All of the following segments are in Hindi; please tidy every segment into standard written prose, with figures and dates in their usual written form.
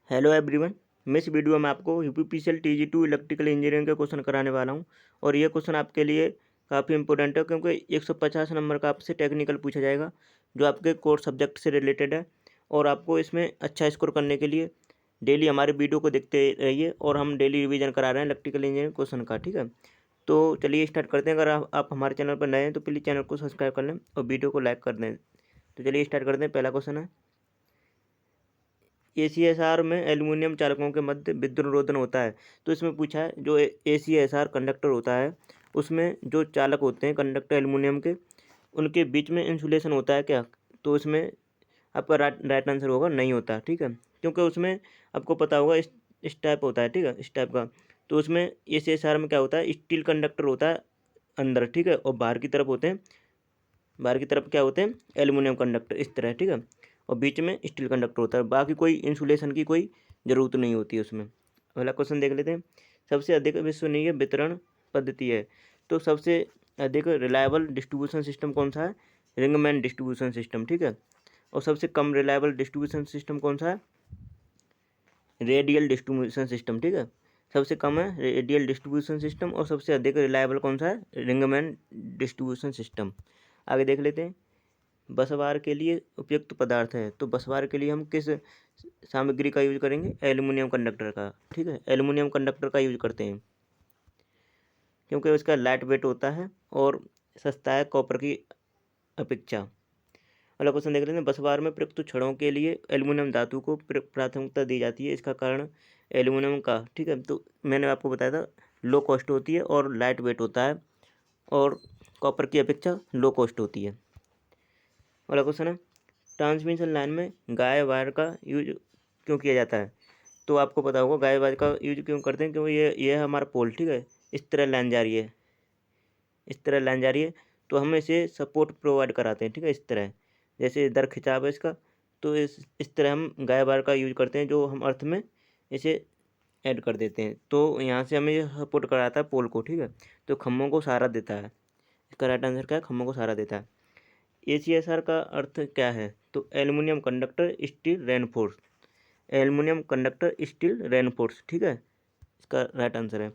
Hello everyone. मैं इस वीडियो में आपको यूपीपीसीएल TG2 इलेक्ट्रिकल इंजीनियरिंग के क्वेश्चन कराने वाला हूं और ये क्वेश्चन आपके लिए काफ़ी इंपॉर्टेंट है क्योंकि 150 नंबर का आपसे टेक्निकल पूछा जाएगा जो आपके कोर सब्जेक्ट से रिलेटेड है। और आपको इसमें अच्छा स्कोर करने के लिए डेली हमारे वीडियो को देखते रहिए और हम डेली रिवीजन करा रहे हैं इलेक्ट्रिकल इंजीनियरिंग क्वेश्चन का। ठीक है, तो चलिए स्टार्ट करते हैं। अगर आप हमारे चैनल पर नए हैं तो प्लीज़ चैनल को सब्सक्राइब कर लें और वीडियो को लाइक कर दें। तो चलिए स्टार्ट करते हैं। पहला क्वेश्चन है, ACSR में एल्यूमिनियम चालकों के मध्य विद्युत रोधन होता है। तो इसमें पूछा है जो ACSR कंडक्टर होता है उसमें जो चालक होते हैं कंडक्टर एल्यूमिनियम के, उनके बीच में इंसुलेशन होता है क्या? तो इसमें आपका राइट आंसर होगा नहीं होता। ठीक है, क्योंकि उसमें आपको पता होगा इस टाइप होता है। ठीक है, इस टाइप का। तो उसमें ACSR में क्या होता है, स्टील कंडक्टर होता है अंदर। ठीक है, और बाहर की तरफ होते हैं, बाहर की तरफ क्या होते हैं, एल्यूमिनियम कंडक्टर इस तरह। ठीक है, और बीच में स्टील कंडक्टर होता है। बाकी कोई इंसुलेशन की कोई ज़रूरत नहीं होती है उसमें। अगला क्वेश्चन देख लेते हैं। सबसे अधिक विश्वसनीय वितरण पद्धति है। तो सबसे अधिक रिलायबल डिस्ट्रीब्यूशन सिस्टम कौन सा है? रिंगमैन डिस्ट्रीब्यूशन सिस्टम। ठीक है, और सबसे कम रिलायबल डिस्ट्रीब्यूशन सिस्टम कौन सा है? Radial distribution system. ठीक है, सबसे कम है रेडियल डिस्ट्रीब्यूशन सिस्टम और सबसे अधिक रिलायबल कौन सा है? रिंगमैन डिस्ट्रीब्यूशन सिस्टम। आगे देख लेते हैं। बसवार के लिए उपयुक्त पदार्थ है। तो बसवार के लिए हम किस सामग्री का यूज करेंगे? एल्यूमिनियम कंडक्टर का। ठीक है, एल्यूमिनियम कंडक्टर का यूज करते हैं क्योंकि उसका लाइट वेट होता है और सस्ता है कॉपर की अपेक्षा। अगला क्वेश्चन देख लेते हैं। बसवार में प्रयुक्त छड़ों के लिए एल्यूमिनियम धातु को प्राथमिकता दी जाती है, इसका कारण एल्यूमिनियम का। ठीक है, तो मैंने आपको बताया था लो कॉस्ट होती है और लाइट वेट होता है और कॉपर की अपेक्षा लो कॉस्ट होती है। अगला क्वेश्चन है, ट्रांसमिशन लाइन में गाय वायर का यूज क्यों किया जाता है? तो आपको पता होगा गाय वायर का यूज क्यों करते हैं, क्योंकि ये है हमारा पोल। ठीक है, इस तरह लाइन जा रही है, इस तरह लाइन जा रही है, तो हम इसे सपोर्ट प्रोवाइड कराते हैं। ठीक है, इस तरह जैसे दर खिंचाव है इसका, तो इस तरह हम गाय वायर का यूज करते हैं जो हम अर्थ में इसे ऐड कर देते हैं। तो यहाँ से हमें ये सपोर्ट कराता है पोल को। ठीक है, तो खम्भों को सहारा देता है। इसका राइट आंसर क्या है? खम्भों को सहारा देता है। ACSR का अर्थ क्या है? तो aluminium conductor steel reinforce. Aluminium conductor steel reinforce. ठीक है, इसका राइट आंसर है।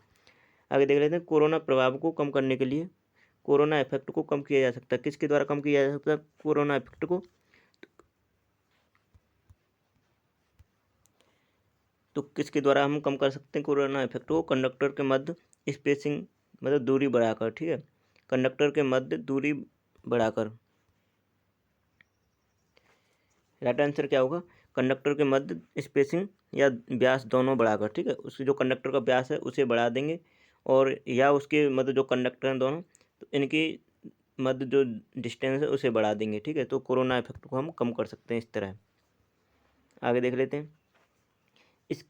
आगे देख लेते हैं। कोरोना प्रभाव को कम करने के लिए कोरोना इफेक्ट को कम किया जा सकता है। किसके द्वारा कम किया जा सकता है कोरोना इफेक्ट को? तो किसके द्वारा हम कम कर सकते हैं कोरोना इफेक्ट को? कंडक्टर के मध्य स्पेसिंग, मतलब दूरी बढ़ाकर। ठीक है, कंडक्टर के मध्य दूरी बढ़ाकर। राइट आंसर क्या होगा? कंडक्टर के मध्य स्पेसिंग या व्यास दोनों बढ़ाकर। ठीक है, उसके जो कंडक्टर का व्यास है उसे बढ़ा देंगे और या उसके मध्य जो कंडक्टर हैं दोनों, तो इनकी मध्य जो डिस्टेंस है उसे बढ़ा देंगे। ठीक है, तो कोरोना इफेक्ट को हम कम कर सकते हैं इस तरह। आगे देख लेते हैं। इस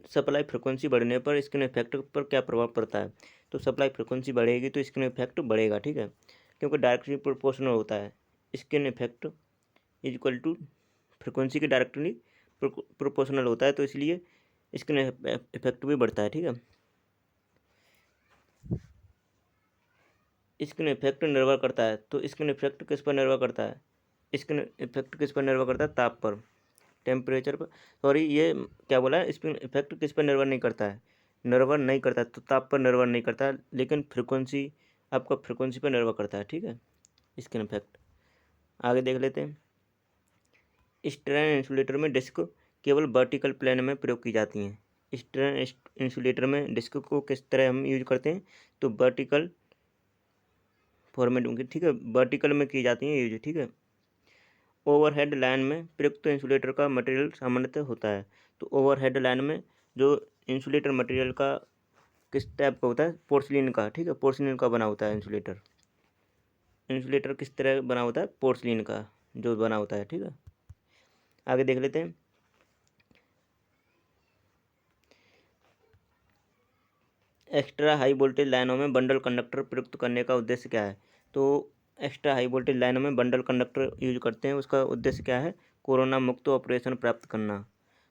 सप्लाई फ्रिक्वेंसी बढ़ने पर स्किन इफेक्ट पर क्या प्रभाव पड़ता है? तो सप्लाई फ्रिक्वेंसी बढ़ेगी तो स्किन इफेक्ट बढ़ेगा। ठीक है, क्योंकि डायरेक्टली प्रोपोर्शनल होता है। Skin effect is equal to frequency के डायरेक्टली प्रोपोर्शनल होता है, तो इसलिए स्किन इफेक्ट भी बढ़ता है। ठीक है, स्किन इफेक्ट निर्भर करता है। तो स्किन इफेक्ट किस पर निर्भर करता है? स्किन इफेक्ट किस पर निर्भर करता है? ताप पर, टेम्परेचर पर। सॉरी, ये क्या बोला है? स्किन इफेक्ट किस पर निर्भर नहीं करता है? निर्भर नहीं करता है, तो ताप पर निर्भर नहीं करता है, लेकिन फ्रिक्वेंसी, आपका फ्रिक्वेंसी पर निर्भर करता है। ठीक है, स्किन इफेक्ट। आगे देख लेते हैं। स्ट्रैंड इंसुलेटर में डिस्क केवल वर्टिकल प्लेन में प्रयोग की जाती हैं। स्ट्रैंड इंसुलेटर में डिस्क को किस तरह हम यूज करते हैं? तो वर्टिकल फॉर्मेट में। ठीक है, वर्टिकल में की जाती हैं यूज। ठीक है, ओवरहेड लाइन में प्रयुक्त इंसुलेटर का मटेरियल सामान्यतः होता है। तो ओवरहेड लाइन में जो इंसुलेटर मटेरियल का किस टाइप का होता है? पोर्सिलिन का। ठीक है, पोर्सिलिन का बना होता है इंसुलेटर। इंसुलेटर किस तरह बना होता है? पोर्सिलिन का जो बना होता है। ठीक है, आगे देख लेते हैं। एक्स्ट्रा हाई वोल्टेज लाइनों में बंडल कंडक्टर प्रयुक्त करने का उद्देश्य क्या है? तो एक्स्ट्रा हाई वोल्टेज लाइनों में बंडल कंडक्टर यूज करते हैं, उसका उद्देश्य क्या है? कोरोना मुक्त ऑपरेशन प्राप्त करना,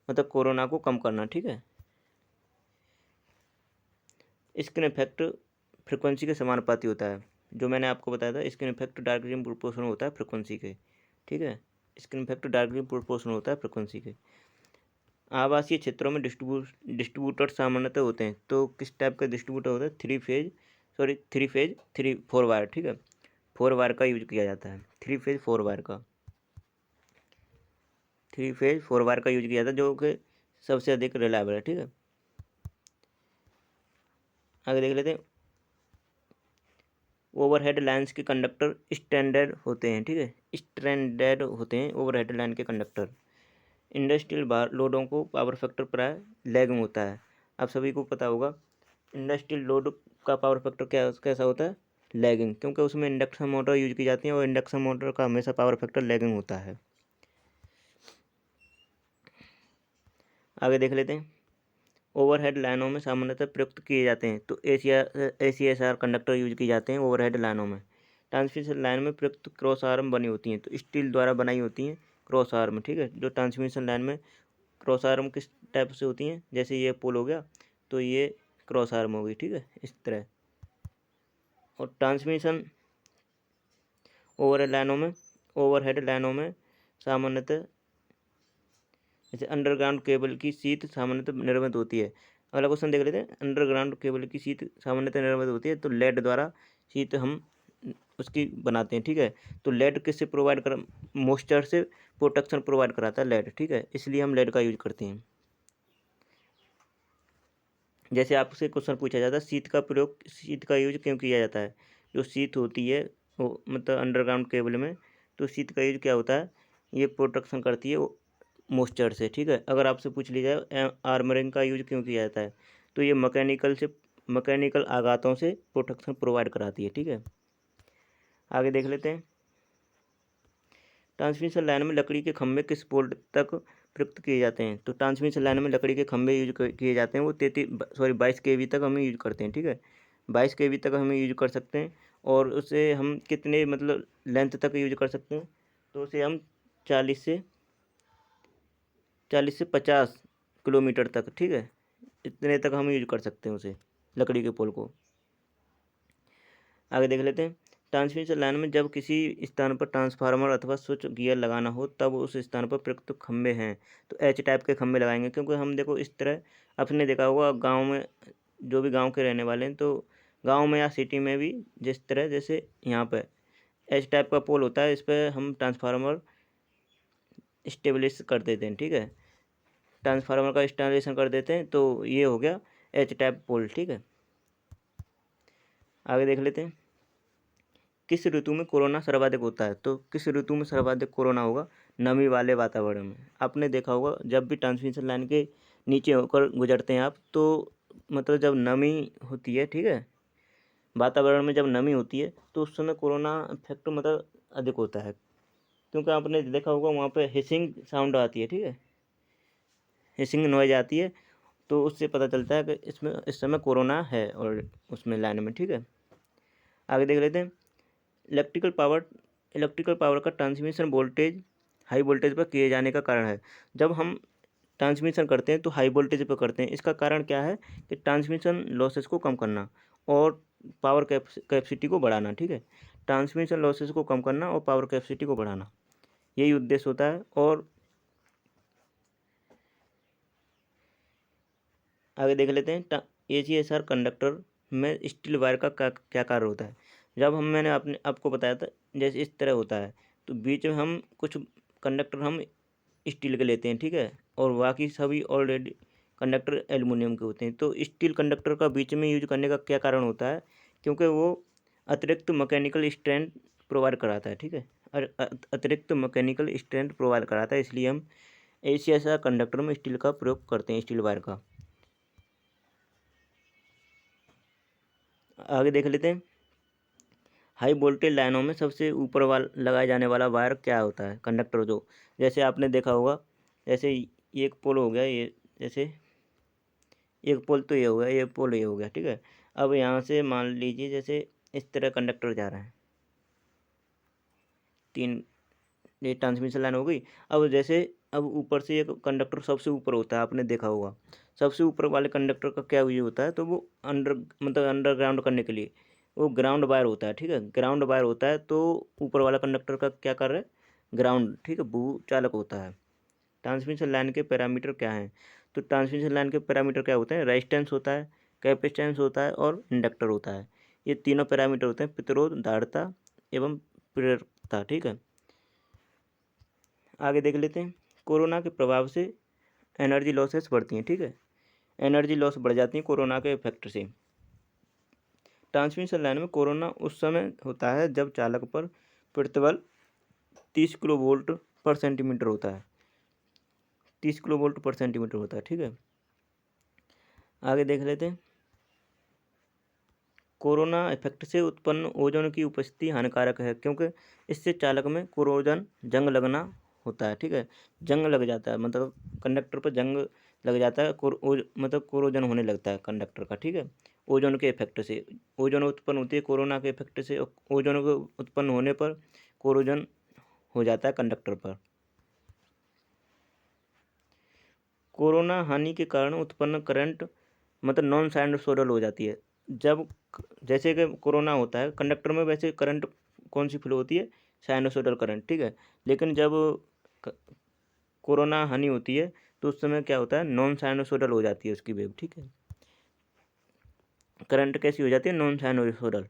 मतलब कोरोना को कम करना। ठीक है, स्किन इफेक्ट फ्रिक्वेंसी के समानुपाती होता है। जो मैंने आपको बताया था, स्किन इफेक्ट डायरेक्टली प्रोपोर्शनल होता है फ्रिक्वेंसी के। ठीक है, स्किन इफेक्ट डायरेक्टली प्रोपोर्शनल होता है फ्रिक्वेंसी के। आवासीय क्षेत्रों में डिस्ट्रीब्यूटर सामान्यतः होते हैं। तो किस टाइप का डिस्ट्रीब्यूटर होता है? थ्री फेज 4 वायर, ठीक है, 4 वायर का यूज किया जाता है। थ्री फेज फोर वायर का यूज किया जाता है, जो कि सबसे अधिक रिलायबल है, ठीक है। आगे देख लेते हैं। ओवरहेड लाइन्स के कंडक्टर स्ट्रैंडेड होते हैं, ठीक है, स्ट्रैंडेड होते हैं ओवरहेड लाइन के कंडक्टर। इंडस्ट्रियल लोडों को पावर फैक्टर प्राय लैगिंग होता है। आप सभी को पता होगा इंडस्ट्रियल लोड का पावर फैक्टर कैसा होता है? लैगिंग, क्योंकि उसमें इंडक्शन मोटर यूज की जाती है और इंडक्शन मोटर का हमेशा पावर फैक्टर लैगिंग होता है। आगे देख लेते हैं। ओवरहेड लाइनों में सामान्यतः प्रयुक्त किए जाते हैं। तो ACSR कंडक्टर यूज किए जाते हैं ओवरहेड लाइनों में। ट्रांसमिशन लाइन में प्रयुक्त क्रॉस आर्म बनी होती हैं, तो स्टील द्वारा बनाई होती हैं क्रॉस आर्म, ठीक है। जो ट्रांसमिशन लाइन में क्रॉस आर्म किस टाइप से होती हैं? जैसे ये पोल हो गया तो ये क्रॉस आर्म होगी, ठीक है, इस तरह। और ट्रांसमिशन ओवरहेड लाइनों में सामान्यतः जैसे अंडरग्राउंड केबल की शीत सामान्यतः निर्मित होती है। अगला क्वेश्चन देख लेते हैं। अंडरग्राउंड केबल की शीत सामान्यतः निर्मित होती है, तो लेड द्वारा शीत हम उसकी बनाते हैं, ठीक है। तो लेड किससे प्रोवाइड कर मॉइस्चर से प्रोटेक्शन प्रोवाइड कराता है लेड, ठीक है, इसलिए हम लेड का यूज करते हैं। जैसे आपसे क्वेश्चन पूछा जाता है शीत का यूज क्यों किया जाता है? जो शीत होती है वो मतलब अंडरग्राउंड केबल में, तो शीत का यूज क्या होता है? ये प्रोटेक्शन करती है मॉइस्चर से, ठीक है। अगर आपसे पूछ लिया जाए आर्मरिंग का यूज क्यों किया जाता है, तो ये मैकेनिकल आघातों से प्रोटेक्शन प्रोवाइड कराती है, ठीक है। आगे देख लेते हैं। ट्रांसमिशन लाइन में लकड़ी के खंभे किस वोल्ट तक प्रयुक्त किए जाते हैं? तो ट्रांसमिशन लाइन में लकड़ी के खंभे यूज किए जाते हैं, वो 22 kV तक हम यूज करते हैं, ठीक है। 22 kV तक हम यूज कर सकते हैं। और उसे हम कितने मतलब लेंथ तक यूज कर सकते हैं? तो उसे हम 40 से 50 किलोमीटर तक, ठीक है, इतने तक हम यूज कर सकते हैं उसे, लकड़ी के पोल को। आगे देख लेते हैं। ट्रांसमिशन लाइन में जब किसी स्थान पर ट्रांसफार्मर अथवा स्विच गियर लगाना हो, तब उस स्थान पर प्रयुक्त खंभे हैं तो एच टाइप के खंभे लगाएंगे। क्योंकि हम देखो इस तरह आपने देखा होगा गांव में, जो भी गांव के रहने वाले हैं, तो गांव में या सिटी में भी जिस तरह जैसे यहाँ पे एच टाइप का पोल होता है, इस पर हम ट्रांसफार्मर स्टेब्लिश कर देते हैं, ठीक है, ट्रांसफार्मर का इंस्टॉलेशन कर देते हैं, तो ये हो गया एच टाइप पोल, ठीक है। आगे देख लेते हैं। किस ऋतु में कोरोना सर्वाधिक होता है? तो किस ऋतु में सर्वाधिक कोरोना होगा? नमी वाले वातावरण में। आपने देखा होगा जब भी ट्रांसमिशन लाइन के नीचे होकर गुजरते हैं आप, तो मतलब जब नमी होती है, ठीक है, वातावरण में जब नमी होती है, तो उस समय कोरोना इफेक्ट मतलब अधिक होता है। क्योंकि आपने देखा होगा वहाँ पे हिसिंग साउंड आती है, ठीक है, हिसिंग नॉइज आती है, तो उससे पता चलता है कि इसमें इस समय कोरोना है और उसमें लाइन में, ठीक है। आगे देख लेते हैं। इलेक्ट्रिकल पावर का ट्रांसमिशन वोल्टेज हाई वोल्टेज पर किए जाने का कारण है। जब हम ट्रांसमिशन करते हैं तो हाई वोल्टेज पर करते हैं, इसका कारण क्या है? कि ट्रांसमिशन लॉसेस को कम करना और पावर कैपेसिटी को बढ़ाना, ठीक है, ट्रांसमिशन लॉसेस को कम करना और पावर कैपेसिटी को बढ़ाना, यही उद्देश्य होता है। और आगे देख लेते हैं। ACSR कंडक्टर में स्टील वायर का क्या कार्य होता है? जब मैंने आपको बताया था जैसे इस तरह होता है, तो बीच में हम कुछ कंडक्टर हम स्टील के लेते हैं, ठीक है, और बाकी सभी ऑलरेडी कंडक्टर एल्युमिनियम के होते हैं। तो स्टील कंडक्टर का बीच में यूज करने का क्या कारण होता है? क्योंकि वो अतिरिक्त मैकेनिकल स्ट्रेंथ प्रोवाइड कराता है, ठीक है, और अतिरिक्त मैकेनिकल स्ट्रेंथ प्रोवाइड कराता है, इसलिए हम ACSR कंडक्टर में स्टील का प्रयोग करते हैं, स्टील वायर का। आगे देख लेते हैं। हाई वोल्टेज लाइनों में सबसे ऊपर लगाए जाने वाला वायर क्या होता है? कंडक्टर, जो जैसे आपने देखा होगा, जैसे ये एक पोल हो गया, ये जैसे एक पोल तो ये हो गया, ये पोल ये हो गया, ठीक है। अब यहाँ से मान लीजिए जैसे इस तरह कंडक्टर जा रहे हैं, तीन, ये ट्रांसमिशन लाइन हो गई। अब जैसे अब ऊपर से एक कंडक्टर सबसे ऊपर होता है, आपने देखा होगा सबसे ऊपर वाले कंडक्टर का क्या यूज होता है? तो वो अंडरग्राउंड करने के लिए वो ग्राउंड वायर होता है, ठीक है, ग्राउंड वायर होता है। तो ऊपर वाला कंडक्टर का क्या कर रहा है? ग्राउंड, ठीक है, भू चालक होता है। ट्रांसमिशन लाइन के पैरामीटर क्या हैं? तो ट्रांसमिशन लाइन के पैरामीटर क्या होते हैं? रेजिस्टेंस होता है, कैपेसिटेंस होता है और इंडक्टर होता है। ये तीनों पैरामीटर होते हैं, प्रतिरोध, धारिता एवं प्रेरकता। ठीक है, आगे देख लेते हैं। कोरोना के प्रभाव से एनर्जी लॉसेस बढ़ती हैं। ठीक है, एनर्जी लॉस बढ़ जाती है कोरोना के इफेक्ट से। ट्रांसमिशन लाइन में कोरोना उस समय होता है जब चालक पर प्रतिबल 30 किलो वोल्ट पर सेंटीमीटर होता है, 30 किलो वोल्ट पर सेंटीमीटर होता है। ठीक है, आगे देख लेते हैं। कोरोना इफेक्ट से उत्पन्न ओजोन की उपस्थिति हानिकारक है, क्योंकि इससे चालक में कोरोजन जंग लगना होता है। ठीक है, जंग लग जाता है, मतलब कंडक्टर पर जंग लग जाता है, मतलब कोरोजन होने लगता है कंडक्टर का। ठीक है, ओजोन के इफेक्ट से ओजोन उत्पन्न होती है कोरोना के इफेक्ट से, और ओजोन के उत्पन्न होने पर कोरोजन हो जाता है कंडक्टर पर। कोरोना हानि के कारण उत्पन्न करंट मतलब नॉन साइनसोइडल हो जाती है। जब जैसे कि कोरोना होता है कंडक्टर में, वैसे करंट कौन सी फ्लो होती है? Sinusoidal current. ठीक है, लेकिन जब क- कोरोना हानि होती है तो उस समय क्या होता है? नॉन साइनसोइडल हो जाती है उसकी वेव। ठीक है, करंट कैसी हो जाती है? Non sinusoidal.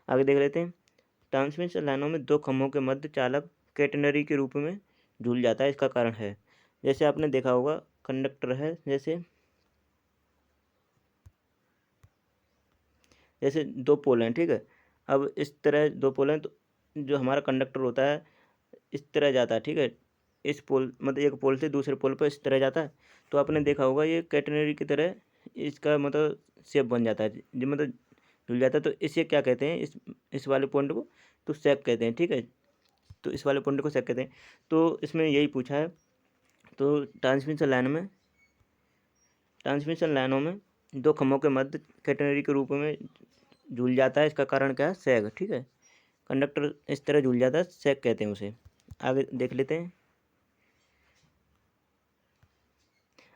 आगे देख लेते हैं। ट्रांसमिशन लाइनों में दो खंभों के मध्य चालक कैटेनरी के रूप में झूल जाता है। इसका कारण है, जैसे आपने देखा होगा कंडक्टर है, जैसे जैसे दो पोल हैं। ठीक है, अब इस तरह दो पोल हैं, तो जो हमारा कंडक्टर होता है इस तरह जाता है। ठीक है, इस पोल मतलब एक पोल से दूसरे पोल पर इस तरह जाता है। तो आपने देखा होगा ये कैटेनरी की तरह इसका मतलब शेप बन जाता है, जो मतलब जुड़ जाता है। तो इसे क्या कहते हैं? इस वाले पॉइंट को तो सेक कहते हैं। ठीक है, तो इस वाले पॉइंट को सेक कहते हैं। तो इसमें यही पूछा है। तो ट्रांसमिशन लाइनों में दो खंभों के मध्य कैटेनरी के रूप में झूल जाता है। इसका कारण क्या है? सैग। ठीक है, कंडक्टर इस तरह झूल जाता है, सैग कहते हैं उसे। आगे देख लेते हैं।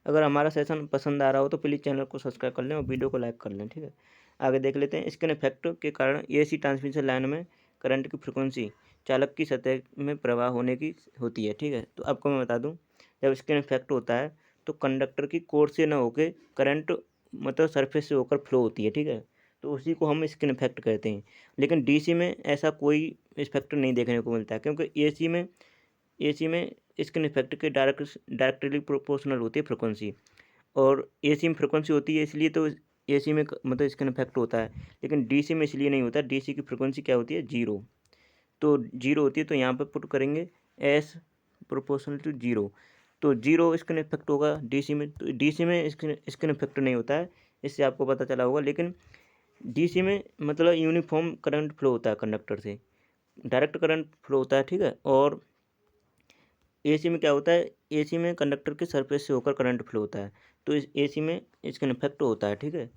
अगर हमारा सेशन पसंद आ रहा हो तो प्लीज़ चैनल को सब्सक्राइब कर लें और वीडियो को लाइक कर लें। ठीक है, आगे देख लेते हैं। स्किन इफेक्ट के कारण एसी ट्रांसमिशन लाइन में करंट की फ्रिक्वेंसी चालक की सतह में प्रवाह होने की होती है। ठीक है, तो आपको मैं बता दूं, जब स्किन इफेक्ट होता है तो कंडक्टर की कोर से न होकर करंट मतलब सरफेस से होकर फ्लो होती है। ठीक है, तो उसी को हम स्किन इफेक्ट कहते हैं। लेकिन डीसी में ऐसा कोई इफेक्ट नहीं देखने को मिलता है, क्योंकि एसी में स्किन इफेक्ट के डायरेक्टली प्रोपोर्शनल होती है फ्रिक्वेंसी, और एसी में फ्रिक्वेंसी होती है, इसलिए तो एसी में मतलब स्किन इफेक्ट होता है। लेकिन डीसी में इसलिए नहीं होता। डीसी की फ्रिक्वेंसी क्या होती है? जीरो। तो जीरो होती है, तो यहाँ पर पुट करेंगे एस प्रोपोर्शनल टू जीरो, तो जीरो स्किन इफेक्ट होगा डीसी में। तो डीसी में स्किन इफेक्ट नहीं होता है, इससे आपको पता चला होगा। लेकिन डीसी में मतलब यूनिफॉर्म करंट फ्लो होता है कंडक्टर से, डायरेक्ट करंट फ्लो होता है। ठीक है, और एसी में क्या होता है? एसी में कंडक्टर के सरफेस से होकर करंट फ्लो होता है, तो इस एसी में इसका इफेक्ट होता है। ठीक है,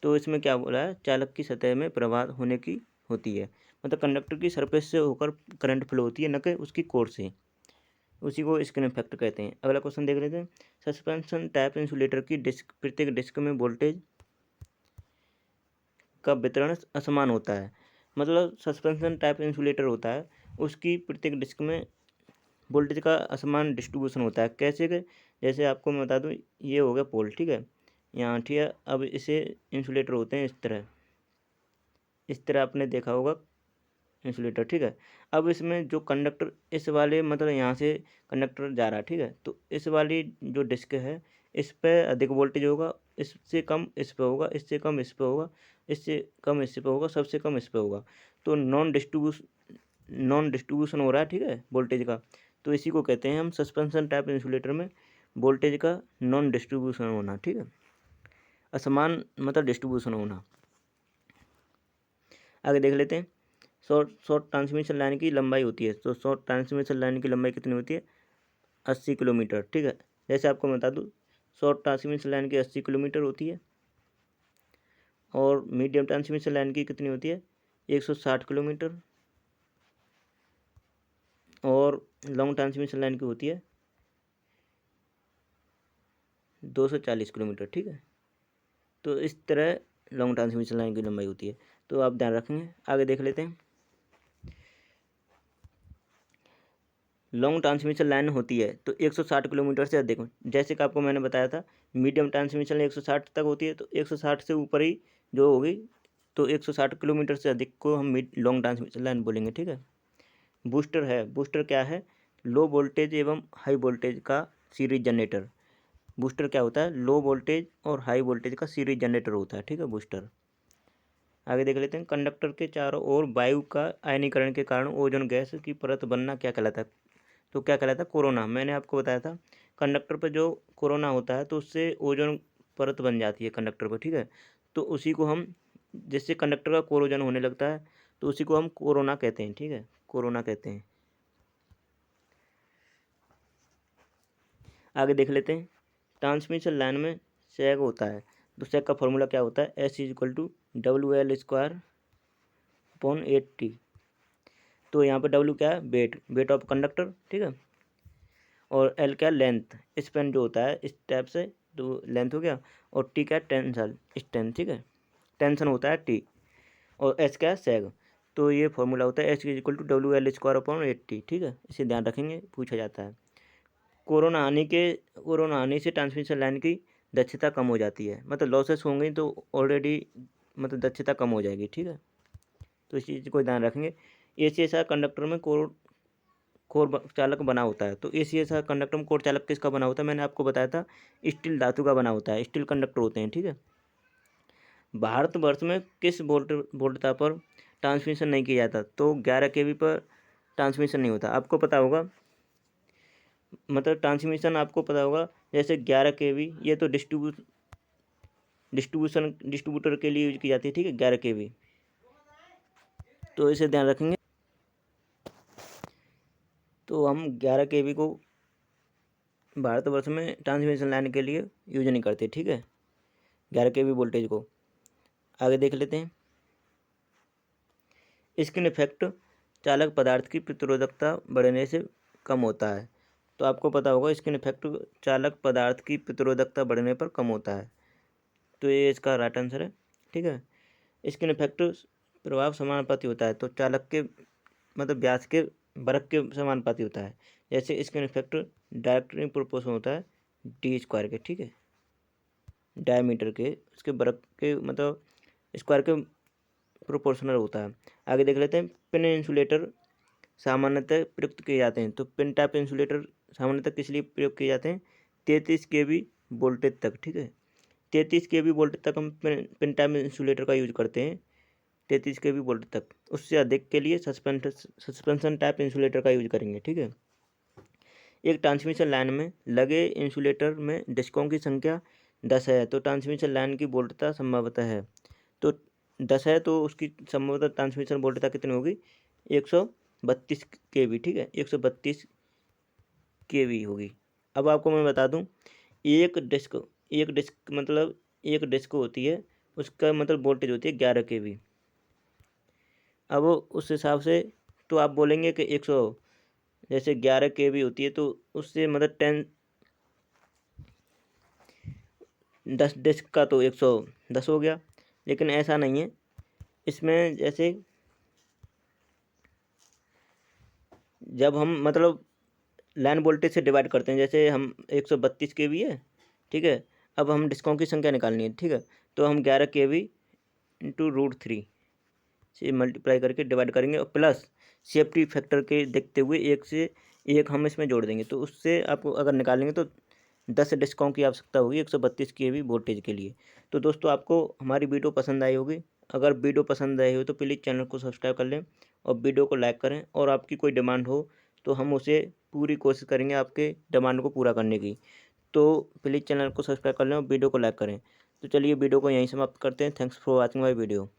तो इसमें क्या बोला है? चालक की सतह में प्रवाह होने की होती है, मतलब कंडक्टर की सरफेस से होकर करंट फ्लो होती है, न कि उसकी कोर से। उसी को स्किन इफेक्ट कहते हैं। अगला क्वेश्चन देख लेते हैं। सस्पेंशन टाइप इंसुलेटर की डिस्क प्रत्येक डिस्क में वोल्टेज का वितरण असमान होता है। मतलब सस्पेंशन टाइप इंसुलेटर होता है, उसकी प्रत्येक डिस्क में वोल्टेज का असमान डिस्ट्रीब्यूशन होता है। कैसे के? जैसे आपको मैं बता दूं, ये हो गया पोल। ठीक है, यहाँ ठीक है, अब इसे इंसुलेटर होते हैं इस तरह आपने देखा होगा इंसुलेटर। ठीक है, अब इसमें जो कंडक्टर इस वाले मतलब यहाँ से कंडक्टर जा रहा है। ठीक है, तो इस वाली जो डिस्क है इस पे अधिक वोल्टेज होगा, इससे कम इस पे होगा, इससे कम इस पे होगा, इससे कम इस पे होगा, सबसे कम इस पे होगा। तो नॉन डिस्ट्रीब्यूशन हो रहा है। ठीक है, वोल्टेज का। तो इसी को कहते हैं हम सस्पेंशन टाइप इंसुलेटर में वोल्टेज का नॉन डिस्ट्रीब्यूशन होना। ठीक है, असमान मतलब डिस्ट्रीब्यूशन होना। आगे देख लेते हैं। शॉर्ट ट्रांसमिशन लाइन की लंबाई होती है, तो शॉर्ट ट्रांसमिशन लाइन की लंबाई कितनी होती है? 80 किलोमीटर। ठीक है, जैसे आपको मैं बता दूँ, शॉर्ट ट्रांसमिशन लाइन की 80 किलोमीटर होती है, और मीडियम ट्रांसमिशन लाइन की कितनी होती है? 160 किलोमीटर, और लॉन्ग ट्रांसमिशन लाइन की होती है 240 किलोमीटर। ठीक है, तो इस तरह लॉन्ग ट्रांसमिशन लाइन की लंबाई होती है, तो आप ध्यान रखेंगे। आगे देख लेते हैं। लॉन्ग ट्रांसमिशन लाइन होती है तो 160 किलोमीटर से अधिक, जैसे कि आपको मैंने बताया था मीडियम ट्रांसमिशन 160 तक होती है, तो 160 से ऊपर ही जो होगी तो 160 किलोमीटर से अधिक को हम लॉन्ग ट्रांसमिशन लाइन बोलेंगे, ठीक है। बूस्टर है, बूस्टर क्या है? लो वोल्टेज एवं हाई वोल्टेज का सीरीज जनरेटर। बूस्टर क्या होता है? लो वोल्टेज और हाई वोल्टेज का सीरीज जनरेटर होता है, ठीक है बूस्टर। आगे देख लेते हैं, कंडक्टर के चारों ओर वायु का आयनीकरण के कारण ओजोन गैस की परत बनना क्या कहलाता है? तो क्या कहलाता है? कोरोना। मैंने आपको बताया था कंडक्टर पर जो कोरोना होता है तो उससे ओजोन परत बन जाती है कंडक्टर पर, ठीक है। तो उसी को हम, जिससे कंडक्टर का कोरोजन होने लगता है तो उसी को हम कोरोना कहते हैं, ठीक है, कोरोना कहते हैं। आगे देख लेते हैं, ट्रांसमिशन लाइन में सैग होता है, तो सैग का फॉर्मूला क्या होता है? S=WL² / 8T। तो यहाँ पर W क्या है? वेट ऑफ कंडक्टर, ठीक है, और L क्या? लेंथ, स्पेन जो होता है इस टाइप से, तो लेंथ हो गया, और T क्या? टेंसल स्ट्रेंथ, ठीक है, टेंशन होता है T, और S क्या है? सैग। तो ये फॉर्मूला होता है S=WL²/8T, ठीक है, इसे ध्यान रखेंगे, पूछा जाता है। कोरोना आने से ट्रांसमिशन लाइन की दक्षता कम हो जाती है, मतलब लॉसेस होंगे तो ऑलरेडी मतलब दक्षता कम हो जाएगी, ठीक है, तो इस चीज़ को ध्यान रखेंगे। ACSR कंडक्टर में कोर चालक बना होता है, तो ACSR कंडक्टर में कोर चालक किसका बना होता है? मैंने आपको बताया था स्टील धातु का बना होता है, स्टील कंडक्टर होते हैं, ठीक है। भारतवर्ष में किस वोल्टता पर ट्रांसमिशन नहीं किया जाता? तो 11 kV पर ट्रांसमिशन नहीं होता, आपको पता होगा, मतलब ट्रांसमिशन आपको पता होगा, जैसे 11 kV ये तो डिस्ट्रीब्यूटर के लिए यूज की जाती है, ठीक है, 11 kV, तो इसे ध्यान रखेंगे। तो हम 11 kV को भारतवर्ष में ट्रांसमिशन लाइन के लिए यूज नहीं करते, ठीक है, 11 kV वोल्टेज को। आगे देख लेते हैं, स्किन इफेक्ट चालक पदार्थ की प्रतिरोधकता बढ़ने से कम होता है, तो आपको पता होगा स्किन इफेक्ट चालक पदार्थ की प्रतिरोधकता बढ़ने पर कम होता है, तो ये इसका राइट आंसर है, ठीक है। स्किन इफेक्ट प्रभाव समानुपाती होता है, तो चालक के मतलब व्यास के वर्ग के समानुपाती होता है, जैसे स्किन इफेक्ट डायरेक्टली प्रोपोर्शनल होता है D² के, ठीक है, डायमीटर के उसके वर्ग के मतलब स्क्वायर के प्रोपोर्शनल होता है। आगे देख लेते हैं, पिन इंसुलेटर सामान्यतः प्रयुक्त किए जाते हैं, तो पिन टाइप इंसुलेटर सामान्यतः किस लिए प्रयोग किए जाते हैं? 33 kV वोल्टेज तक, ठीक है, 33 kV वोल्टेज तक हम पिन टाइप इंसुलेटर का यूज करते हैं, 33 kV वोल्टेज तक। उससे अधिक के लिए सस्पेंशन टाइप इंसुलेटर का यूज करेंगे, ठीक है। एक ट्रांसमिशन लाइन में लगे इंसुलेटर में डिस्कों की संख्या 10 है, तो ट्रांसमिशन लाइन की वोल्टता संभवतः है, तो 10 है तो उसकी संभवतः ट्रांसमिशन वोल्टता कितनी होगी? 132 kV, ठीक है, 132 kV होगी। अब आपको मैं बता दूं, एक डिस्क मतलब एक डिस्क होती है, उसका मतलब वोल्टेज होती है 11 kV। अब उस हिसाब से तो आप बोलेंगे कि 100, जैसे 11 kV होती है तो उससे मतलब 10 डिस्क का तो 110 हो गया, लेकिन ऐसा नहीं है, इसमें जैसे जब हम मतलब लाइन वोल्टेज से डिवाइड करते हैं, जैसे हम 132 kV है, ठीक है, अब हम डिस्कों की संख्या निकालनी है, ठीक है, तो हम 11 kV इंटू √3 से मल्टीप्लाई करके डिवाइड करेंगे, और प्लस सेफ्टी फैक्टर के देखते हुए एक से एक हम इसमें जोड़ देंगे, तो उससे आपको अगर निकालेंगे तो 10 डिस्कों की आवश्यकता होगी 132 kV वोल्टेज के लिए। तो दोस्तों आपको हमारी वीडियो पसंद आई होगी, अगर वीडियो पसंद आई हो तो प्लीज़ चैनल को सब्सक्राइब कर लें और वीडियो को लाइक करें, और आपकी कोई डिमांड हो तो हम उसे पूरी कोशिश करेंगे आपके डिमांड को पूरा करने की। तो प्लीज़ चैनल को सब्सक्राइब कर लें और वीडियो को लाइक करें। तो चलिए वीडियो को यहीं समाप्त करते हैं। Thanks for watching my video.